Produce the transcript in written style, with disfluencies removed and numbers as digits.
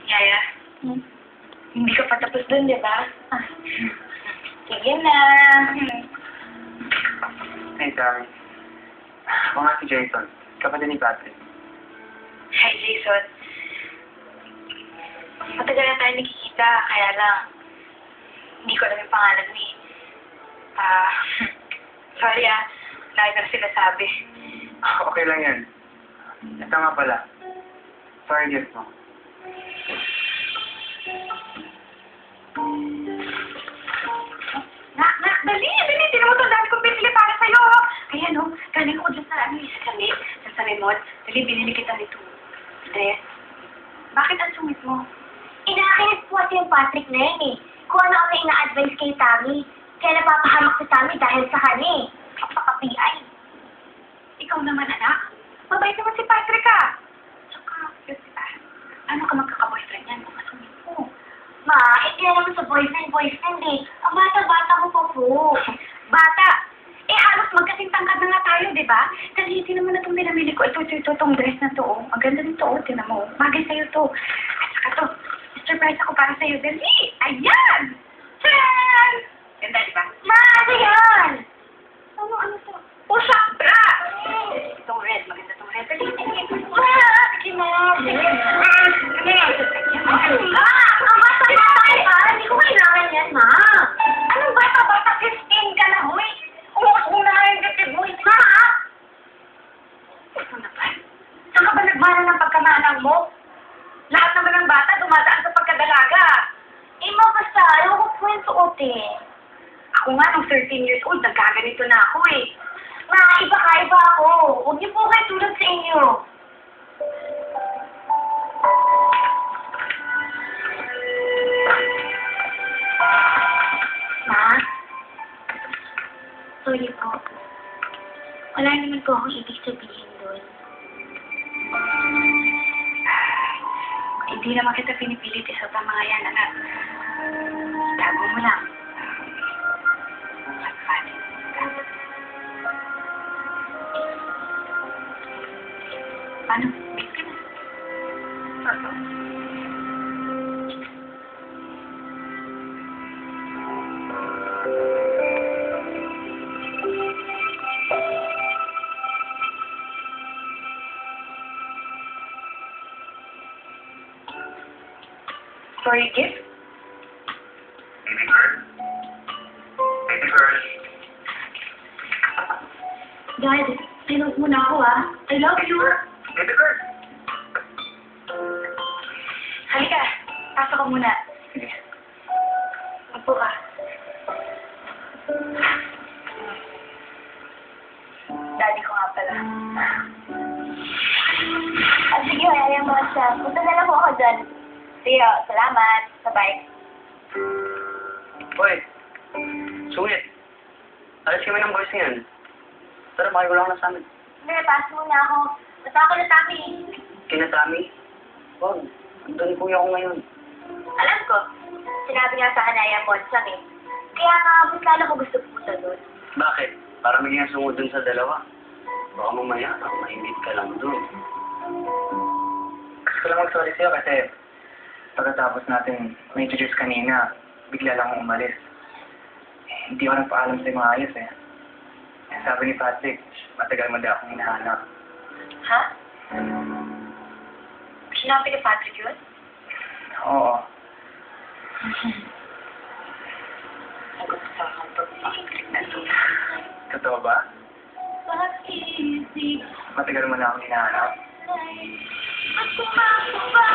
Yaya, hindi ka pa tapos dun, di ba? Sige na. Hey, darling. Ako nga si Jason, kapatid ni Patrick. Hi, Jason. Matagal na tayo nakikita, kaya lang, hindi ko alam yung pangalan mo eh. Sorry lagi ko na sinasabi. Okay lang yan. Ito nga pala. Sorry, gift mo. Dali! Tinan mo ito, dami kong pinili para sa'yo. Ayan galing ko dyan sa remote. Dali, binili kita nito. Dress. Bakit ang sungit mo? Inakinis po kasi yung Patrick na yan eh. Kung ano ina-advise kay Tammy. Kaya napapahamak si Tammy dahil sa kanya eh. Kapaka-PI. Ikaw naman, anak. Mabait naman si Patrick Tsaka, cute diba? Ano ka magkaka-boyfriend yan kung masungit mo? Ma, hindi na naman sa boyfriend eh. Ang bata-bata ko pa po. Bata! Halos magkasintangkad na nga tayo, di ba? Kasi hindi naman na itong binamili ko. Ito, itong dress na to, Ang ganda nito, Tinan mo. Bagay sa'yo to. At saka to, surprise ako para sa'yo. Dali! Ayan! Tcharan! Ganda, di ba? Ma, ano yan? Ano to? Push-up bra! Itong red, maganda itong red. Dali, Ma, sige na. Ang bata-bata ka. Hindi ko kailangan yan, ma. Anong bata-bata? 15 ka na, hoy! Umukas mo na nga yung dibdib mo, Ma! Ano na ba? Saan ka ba nagmana ng pagkamanang mo? Lahat naman ng bata dumadaan sa pagkadalaga. Ma, basta. Ayaw ko po yung suotin. Ako nga, nung 13 years old, nagkaganito na ako eh. Ma, iba ako. Huwag niyo po kayo tulad sa inyo. Ma? Sorry po. Wala naman po akong ibig sabihin doon. Hindi naman kita pinipilit sa mga yan, anak. Tago mo lang. Paano? Big ka na. For your gift? Baby girl. Baby girl. Dad, tinog mo na ako I love you. Baby girl. Halika. Pasok ka muna. Sige. Upo ka. Daddy ko nga pala. Sige, ayaw mo siya. Punta na lang po ako dyan. Sige, salamat. Sabay. Hoy. Sungit. Alas kami ng boys niyan. Tara, makiwala na sa amin. Hindi, pass muna ako. Basta ako na Tammy. Kina Tammy? Wag. Andun kuya ko ngayon. Alam ko. Sinabi nga sa akin na ayaw mo siya eh. Kaya nga, mas lalo ko gusto pumunta doon. Bakit? Para maging sungod dun sa dalawa. Baka mamaya, maimit ka lang dun. Gusto ko lang mag-sorry sa'yo kasi pagkatapos natin ma-introduce kanina, bigla lang akong umalis. Hindi ako nagpaalam sa'yo maayos eh. Sabi ni Patrick, matagal mo daw akong hinahanap. Ha? Sinabi ni Patrick yun? Oo. Sagot sa akin to. Patrick na to. Totoo ba? Pag-ibig Matagal mo na akong hinahanap. at pumasok ba